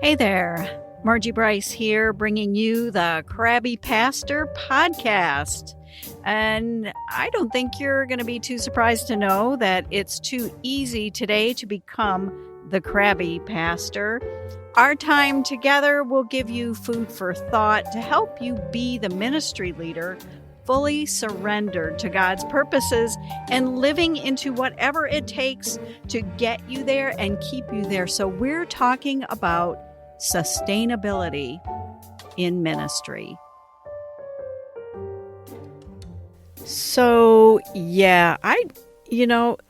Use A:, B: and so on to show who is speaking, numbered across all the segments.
A: Hey there, Margie Bryce here, bringing you the Krabby Pastor podcast. And I don't think you're going to be too surprised to know that it's too easy today to become the Krabby Pastor. Our time together will give you food for thought to help you be the ministry leader fully surrendered to God's purposes and living into whatever it takes to get you there and keep you there. So we're talking about sustainability in ministry. So,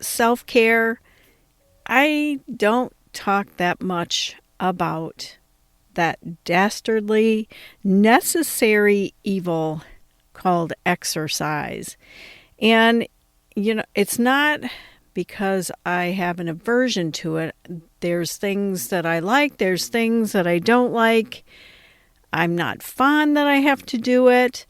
A: self-care, I don't talk that much about that dastardly, necessary evil called exercise. And, it's not because I have an aversion to it. There's things that I like. There's things that I don't like. I'm not fond that I have to do it,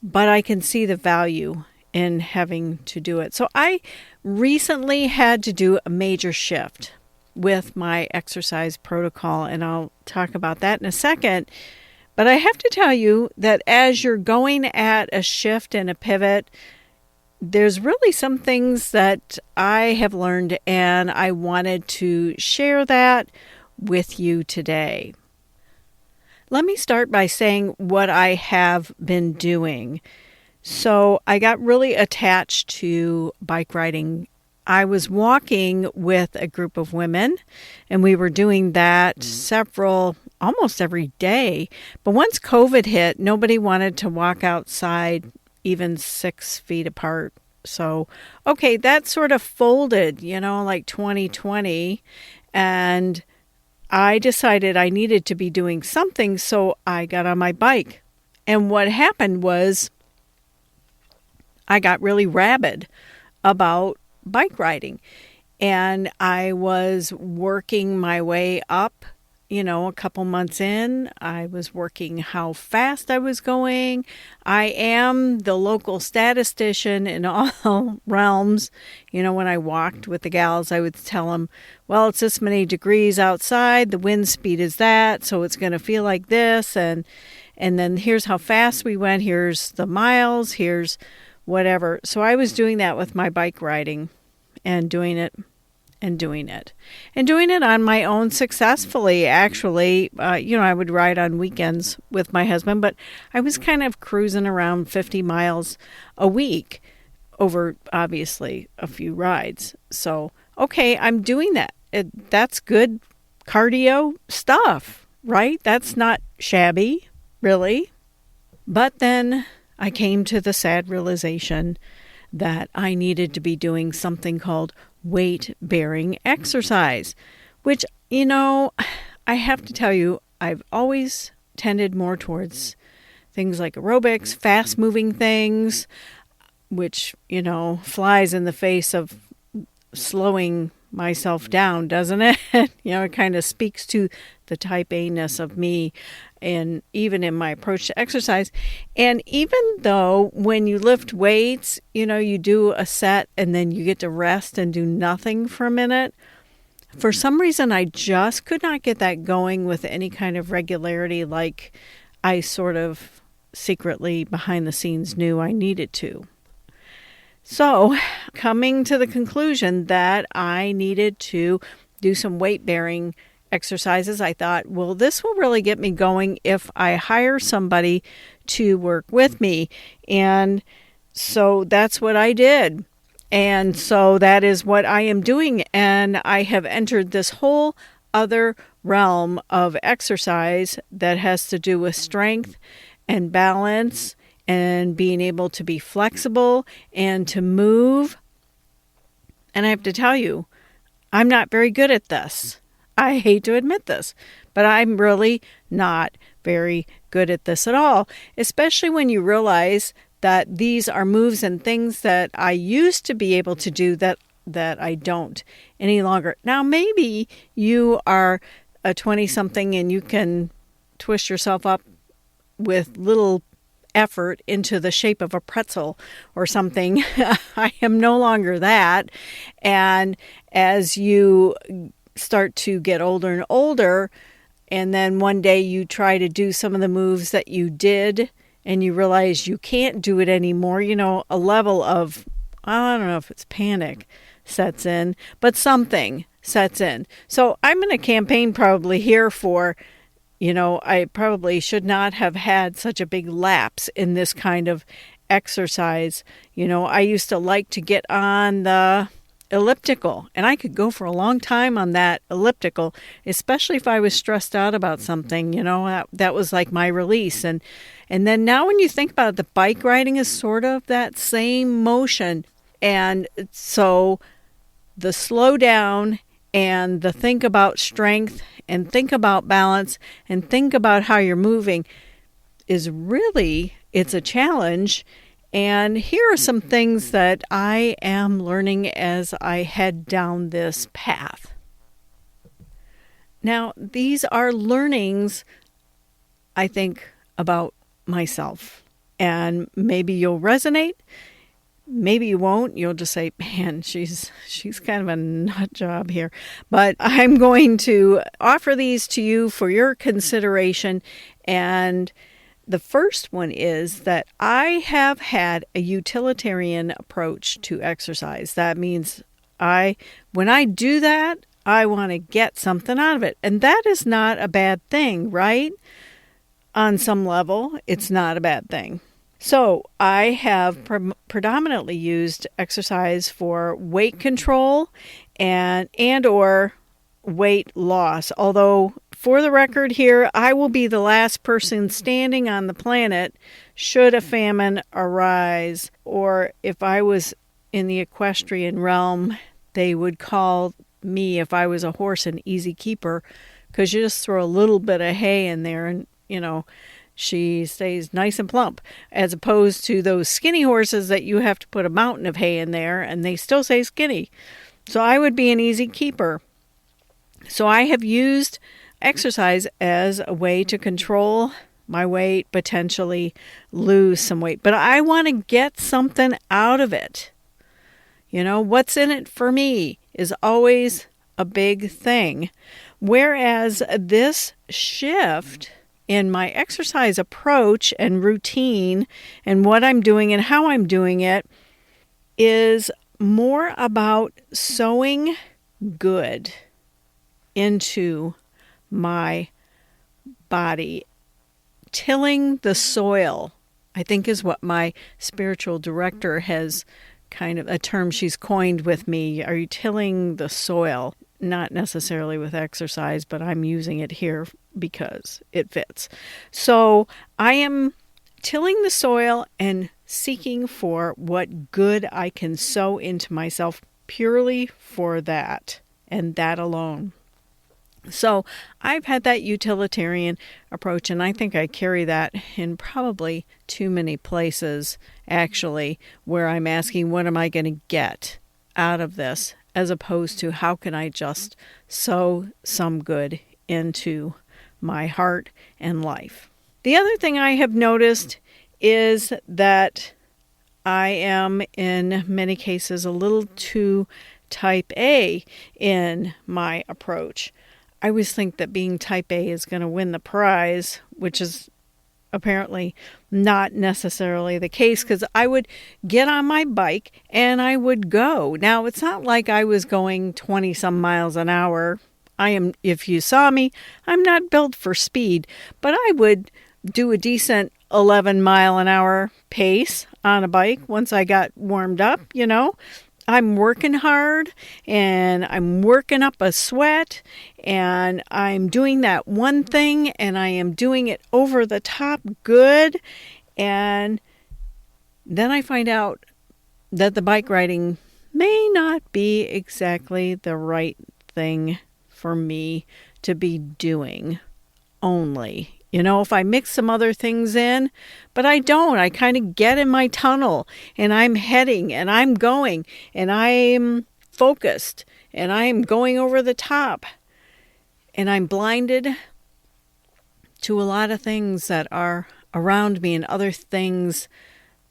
A: but I can see the value in having to do it. So I recently had to do a major shift with my exercise protocol, and I'll talk about that in a second. But I have to tell you that as you're going at a shift and a pivot, there's really some things that I have learned, and I wanted to share that with you today. Let me start by saying what I have been doing. So I got really attached to bike riding. I was walking with a group of women, and we were doing that almost every day. But once COVID hit, nobody wanted to walk outside even 6 feet apart. So, that sort of folded, like 2020. And I decided I needed to be doing something, so I got on my bike. And what happened was I got really rabid about bike riding. And I was working my way up. A couple months in, I was working how fast I was going. I am the local statistician in all realms. When I walked with the gals, I would tell them, well, it's this many degrees outside. The wind speed is that, so it's going to feel like this. And then here's how fast we went. Here's the miles. Here's whatever. So I was doing that with my bike riding and doing it on my own successfully. Actually, I would ride on weekends with my husband, but I was kind of cruising around 50 miles a week over, obviously, a few rides. So, I'm doing that. That's good cardio stuff, right? That's not shabby, really. But then I came to the sad realization that I needed to be doing something called weight-bearing exercise, which, I have to tell you, I've always tended more towards things like aerobics, fast-moving things, which, flies in the face of slowing myself down, doesn't it? It kind of speaks to the type A-ness of me, and even in my approach to exercise. And even though when you lift weights, you do a set and then you get to rest and do nothing for a minute, for some reason I just could not get that going with any kind of regularity like I sort of secretly behind the scenes knew I needed to. So, coming to the conclusion that I needed to do some weight-bearing exercises, I thought, well, this will really get me going if I hire somebody to work with me. And so that's what I did. And so that is what I am doing. And I have entered this whole other realm of exercise that has to do with strength and balance and being able to be flexible and to move. And I have to tell you, I'm not very good at this. I hate to admit this, but I'm really not very good at this at all, especially when you realize that these are moves and things that I used to be able to do that I don't any longer. Now, maybe you are a 20-something and you can twist yourself up with little effort into the shape of a pretzel or something. I am no longer that. And as you start to get older and older, and then one day you try to do some of the moves that you did and you realize you can't do it anymore, a level of, I don't know if it's panic sets in, but something sets in. So I'm in a campaign probably here for, I probably should not have had such a big lapse in this kind of exercise. I used to like to get on the elliptical, and I could go for a long time on that elliptical, especially if I was stressed out about something. That was like my release. And then now when you think about it, the bike riding is sort of that same motion. And so the slow down and the think about strength and think about balance and think about how you're moving is really, it's a challenge. And here are some things that I am learning as I head down this path. Now, these are learnings, I think, about myself. And maybe you'll resonate. Maybe you won't. You'll just say, man, she's kind of a nut job here. But I'm going to offer these to you for your consideration. And the first one is that I have had a utilitarian approach to exercise. That means when I do that, I want to get something out of it. And that is not a bad thing, right? On some level, it's not a bad thing. So I have predominantly used exercise for weight control and or weight loss. Although, for the record here, I will be the last person standing on the planet should a famine arise. Or if I was in the equestrian realm, they would call me, if I was a horse, an easy keeper, because you just throw a little bit of hay in there and, she stays nice and plump, as opposed to those skinny horses that you have to put a mountain of hay in there and they still stay skinny. So I would be an easy keeper. So I have used exercise as a way to control my weight, potentially lose some weight. But I want to get something out of it. What's in it for me is always a big thing. Whereas this shift in my exercise approach and routine and what I'm doing and how I'm doing it is more about sowing good into my body. Tilling the soil, I think, is what my spiritual director has kind of a term she's coined with me. Are you tilling the soil? Not necessarily with exercise, but I'm using it here because it fits. So I am tilling the soil and seeking for what good I can sow into myself purely for that and that alone. So I've had that utilitarian approach, and I think I carry that in probably too many places, actually, where I'm asking, what am I going to get out of this, as opposed to how can I just sow some good into my heart and life. The other thing I have noticed is that I am, in many cases, a little too type A in my approach. I always think that being type A is going to win the prize, which is apparently not necessarily the case, because I would get on my bike and I would go. Now, it's not like I was going 20 some miles an hour. If you saw me, I'm not built for speed, but I would do a decent 11 mile an hour pace on a bike once I got warmed up, I'm working hard and I'm working up a sweat and I'm doing that one thing and I am doing it over the top good. And then I find out that the bike riding may not be exactly the right thing for me to be doing only. If I mix some other things in, but I don't. I kind of get in my tunnel and I'm heading and I'm going and I'm focused and I'm going over the top and I'm blinded to a lot of things that are around me and other things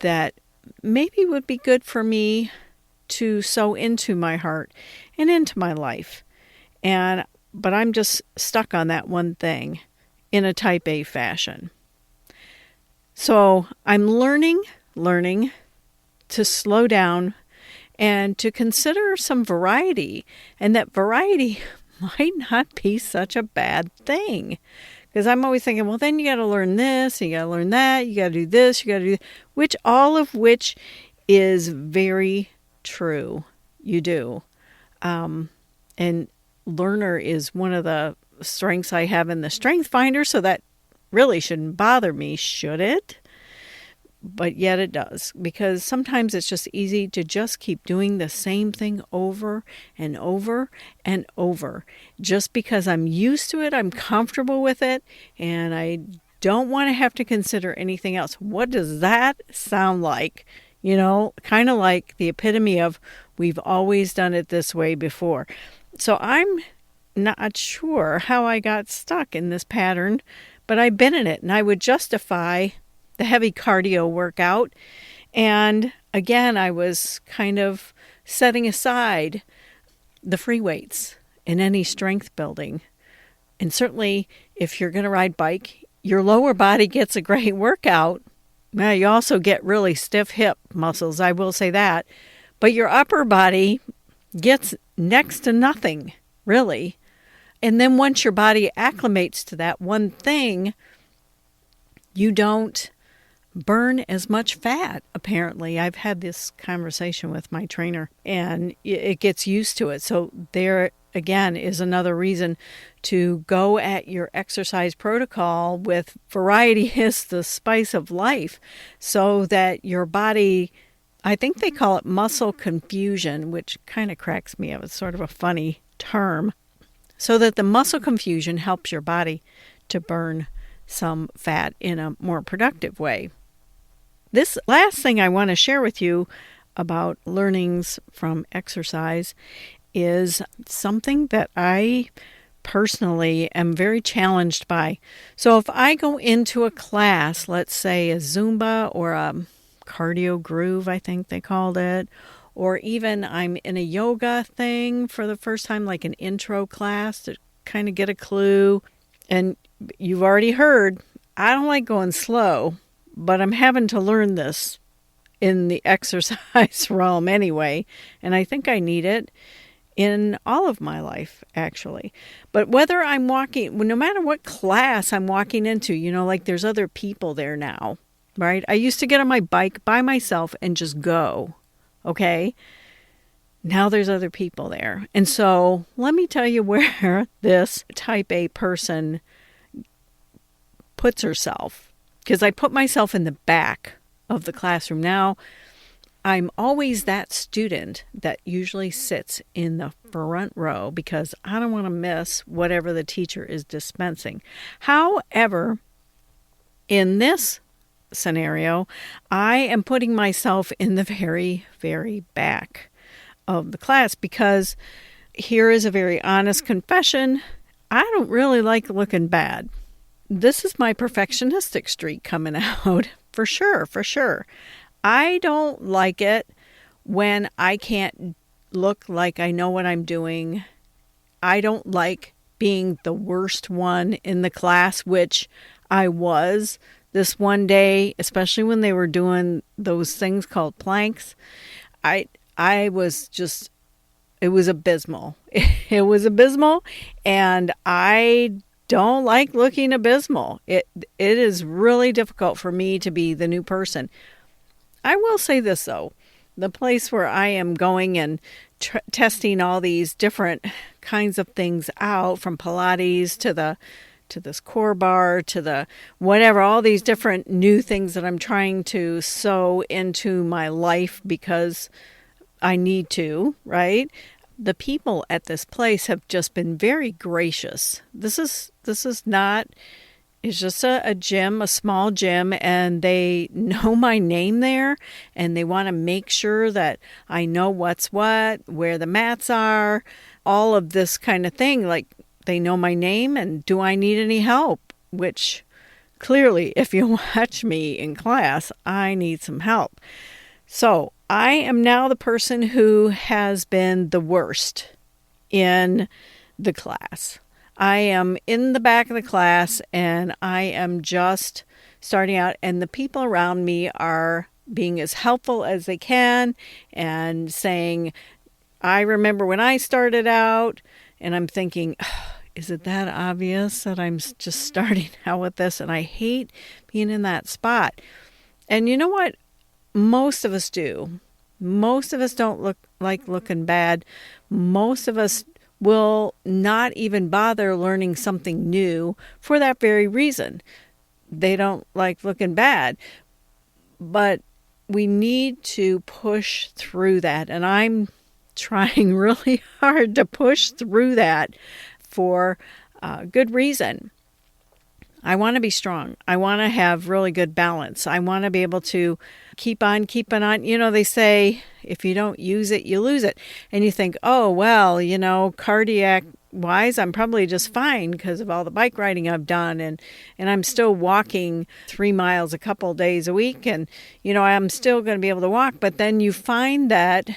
A: that maybe would be good for me to sow into my heart and into my life. And but I'm just stuck on that one thing in a type A fashion. So I'm learning to slow down and to consider some variety, and that variety might not be such a bad thing. Because I'm always thinking, well, then you got to learn this, and you got to learn that, you got to do this, you got to do which, all of which is very true. You do. And learner is one of the strengths I have in the Strength Finder, so that really shouldn't bother me, should it? But yet it does, because sometimes it's just easy to just keep doing the same thing over and over and over. Just because I'm used to it, I'm comfortable with it, and I don't want to have to consider anything else. What does that sound like? You know, kind of like the epitome of we've always done it this way before. So I'm not sure how I got stuck in this pattern, but I've been in it, and I would justify the heavy cardio workout. And again, I was kind of setting aside the free weights in any strength building. And certainly if you're going to ride bike, your lower body gets a great workout. Now you also get really stiff hip muscles, I will say that. But your upper body gets next to nothing, really. And then once your body acclimates to that one thing, you don't burn as much fat, apparently. I've had this conversation with my trainer, and it gets used to it. So there, again, is another reason to go at your exercise protocol with variety is the spice of life, so that your body, I think they call it muscle confusion, which kind of cracks me up. It's sort of a funny term. So that the muscle confusion helps your body to burn some fat in a more productive way. This last thing I want to share with you about learnings from exercise is something that I personally am very challenged by. So if I go into a class, let's say a Zumba or a cardio groove, I think they called it, or even I'm in a yoga thing for the first time, like an intro class to kind of get a clue. And you've already heard, I don't like going slow, but I'm having to learn this in the exercise realm anyway. And I think I need it in all of my life, actually. But whether I'm walking, no matter what class I'm walking into, you know, like there's other people there now, right? I used to get on my bike by myself and just go, okay? Now there's other people there. And so let me tell you where this type A person puts herself. Because I put myself in the back of the classroom. Now, I'm always that student that usually sits in the front row because I don't want to miss whatever the teacher is dispensing. However, in this scenario, I am putting myself in the very, very back of the class because here is a very honest confession. I don't really like looking bad. This is my perfectionistic streak coming out, for sure. I don't like it when I can't look like I know what I'm doing. I don't like being the worst one in the class, which I was this one day, especially when they were doing those things called planks. I was just, it was abysmal. It was abysmal, and I don't like looking abysmal. It is really difficult for me to be the new person. I will say this, though. The place where I am going and testing all these different kinds of things out, from Pilates to this core bar to the whatever, all these different new things that I'm trying to sew into my life because I need to, right? The people at this place have just been very gracious. This is not, it's just a gym, a small gym, and they know my name there, and they want to make sure that I know what's what, where the mats are, all of this kind of thing. Like, they know my name, and do I need any help? Which, clearly, if you watch me in class, I need some help. So I am now the person who has been the worst in the class. I am in the back of the class and I am just starting out, and the people around me are being as helpful as they can and saying, I remember when I started out, and I'm thinking, is it that obvious that I'm just starting out with this? And I hate being in that spot. And you know what? Most of us do. Most of us don't look like looking bad. Most of us will not even bother learning something new for that very reason. They don't like looking bad. But we need to push through that. And I'm trying really hard to push through that for good reason. I want to be strong. I want to have really good balance. I want to be able to keep on keeping on. You know, they say if you don't use it, you lose it. And you think, oh, well, you know, cardiac wise, I'm probably just fine because of all the bike riding I've done. And I'm still walking 3 miles a couple days a week. And, you know, I'm still going to be able to walk. But then you find that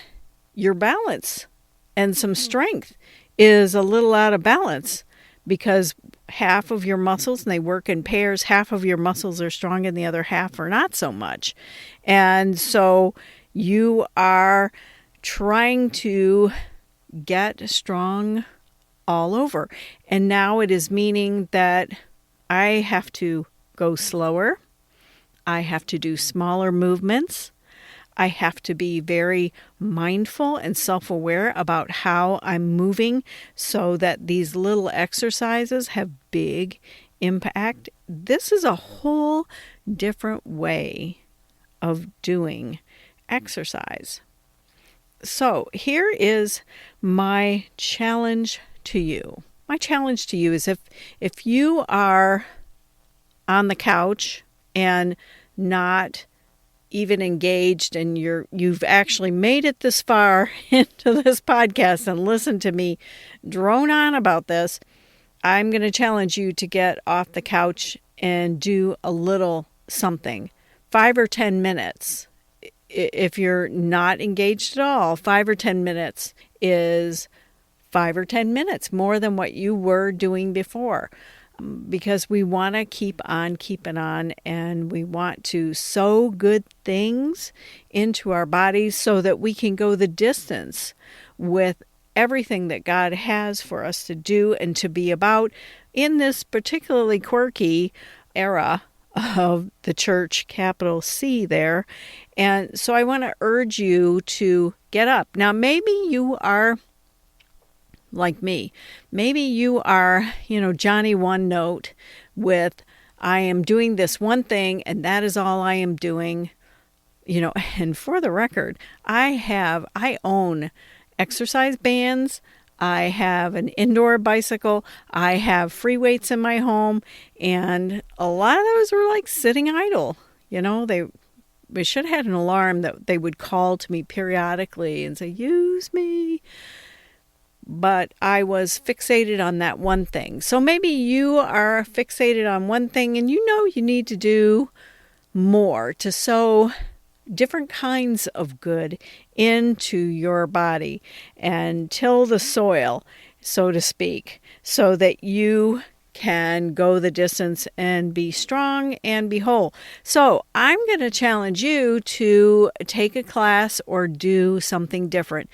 A: your balance and some strength is a little out of balance because half of your muscles, and they work in pairs, half of your muscles are strong and the other half are not so much. And so you are trying to get strong all over. And now it is meaning that I have to go slower. I have to do smaller movements. I have to be very mindful and self-aware about how I'm moving so that these little exercises have big impact. This is a whole different way of doing exercise. So here is my challenge to you. My challenge to you is if you are on the couch and not even engaged, and you've actually made it this far into this podcast and listened to me drone on about this, I'm going to challenge you to get off the couch and do a little something. 5 or 10 minutes. If you're not engaged at all, 5 or 10 minutes is 5 or 10 minutes more than what you were doing before. Because we want to keep on keeping on, and we want to sow good things into our bodies so that we can go the distance with everything that God has for us to do and to be about in this particularly quirky era of the church, capital C there. And so I want to urge you to get up. Now, maybe you are like me. Maybe you are, Johnny one note with, I am doing this one thing and that is all I am doing. And for the record, I own exercise bands. I have an indoor bicycle. I have free weights in my home. And a lot of those were like sitting idle. We should have had an alarm that they would call to me periodically and say, use me. But I was fixated on that one thing. So maybe you are fixated on one thing and you need to do more to sow different kinds of good into your body and till the soil, so to speak, so that you can go the distance and be strong and be whole. So I'm going to challenge you to take a class or do something different.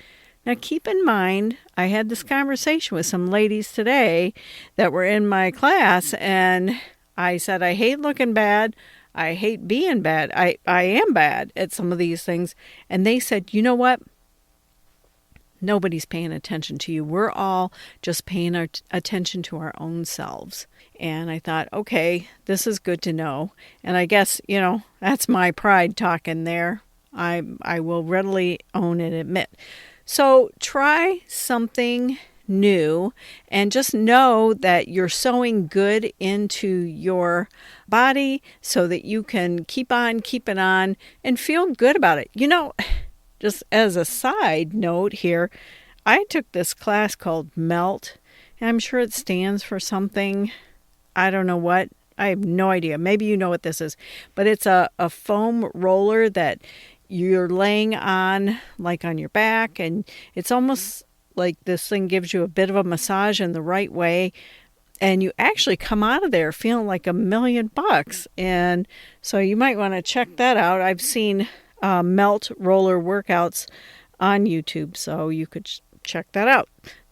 A: Now, keep in mind, I had this conversation with some ladies today that were in my class, and I said, I hate looking bad. I hate being bad. I am bad at some of these things. And they said, you know what? Nobody's paying attention to you. We're all just paying our attention to our own selves. And I thought, okay, this is good to know. And I guess, that's my pride talking there. I will readily own and admit. So try something new and just know that you're sowing good into your body so that you can keep on keeping on and feel good about it. Just as a side note here, I took this class called MELT, and I'm sure it stands for something. I don't know what. I have no idea. Maybe you know what this is. But it's a foam roller that you're laying on, like on your back, and it's almost like this thing gives you a bit of a massage in the right way. And you actually come out of there feeling like $1,000,000. And so you might want to check that out. I've seen melt roller workouts on YouTube, so you could check that out.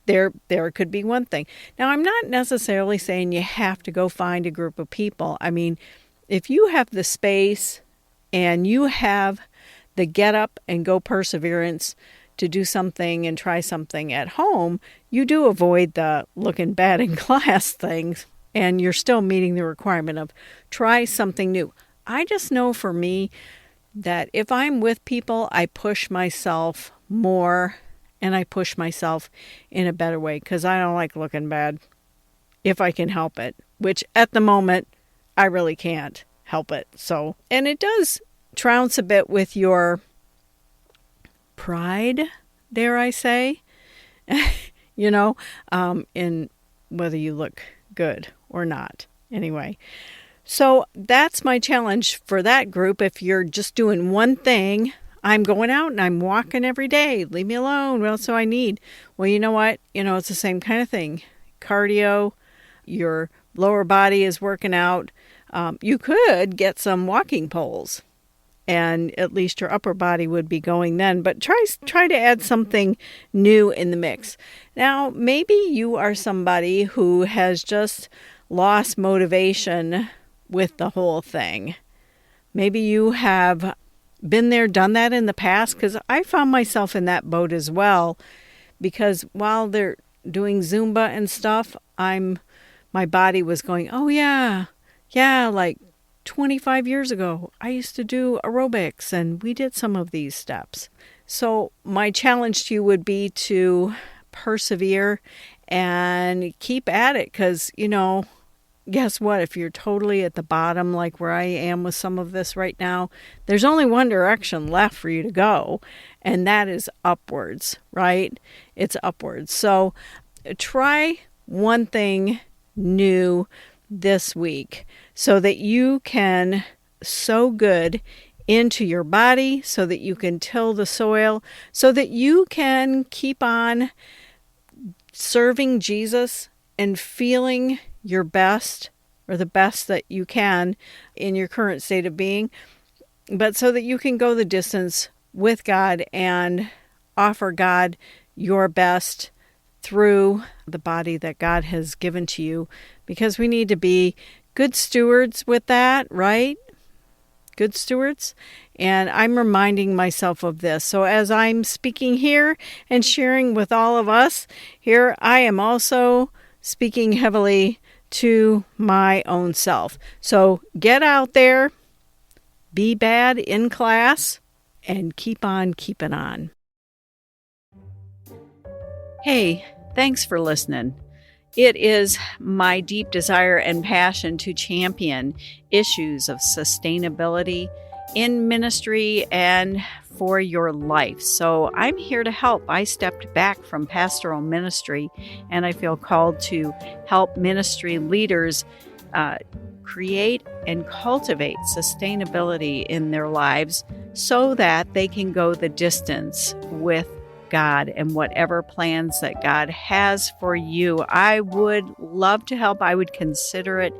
A: There could be one thing. Now, I'm not necessarily saying you have to go find a group of people. I mean, if you have the space and you have the get up and go perseverance to do something and try something at home, you do avoid the looking bad in class things, and you're still meeting the requirement of try something new. I just know for me that if I'm with people, I push myself more and I push myself in a better way because I don't like looking bad if I can help it, which at the moment I really can't help it. So, and it does trounce a bit with your pride, dare I say, in whether you look good or not. Anyway, so that's my challenge for that group. If you're just doing one thing, I'm going out and I'm walking every day. Leave me alone. What else do I need? Well, you know what? It's the same kind of thing. Cardio, your lower body is working out. You could get some walking poles, and at least your upper body would be going then. But try to add something new in the mix. Now, maybe you are somebody who has just lost motivation with the whole thing. Maybe you have been there, done that in the past, because I found myself in that boat as well. Because while they're doing Zumba and stuff, my body was going, oh yeah, like 25 years ago, I used to do aerobics and we did some of these steps. So my challenge to you would be to persevere and keep at it because, guess what? If you're totally at the bottom, like where I am with some of this right now, there's only one direction left for you to go, and that is upwards, right? It's upwards. So try one thing new this week so that you can sow good into your body, so that you can till the soil, so that you can keep on serving Jesus and feeling your best, or the best that you can in your current state of being, but so that you can go the distance with God and offer God your best through the body that God has given to you, because we need to be good stewards with that, right? Good stewards. And I'm reminding myself of this. So as I'm speaking here and sharing with all of us here, I am also speaking heavily to my own self. So get out there, be bad in class, and keep on keeping on. Hey, thanks for listening. It is my deep desire and passion to champion issues of sustainability in ministry and for your life. So I'm here to help. I stepped back from pastoral ministry, and I feel called to help ministry leaders create and cultivate sustainability in their lives so that they can go the distance with God and whatever plans that God has for you. I would love to help. I would consider it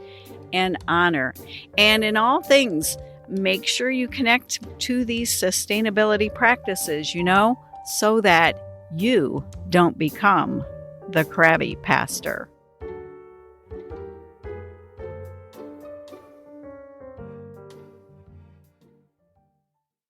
A: an honor. And in all things, make sure you connect to these sustainability practices, so that you don't become the crabby pastor.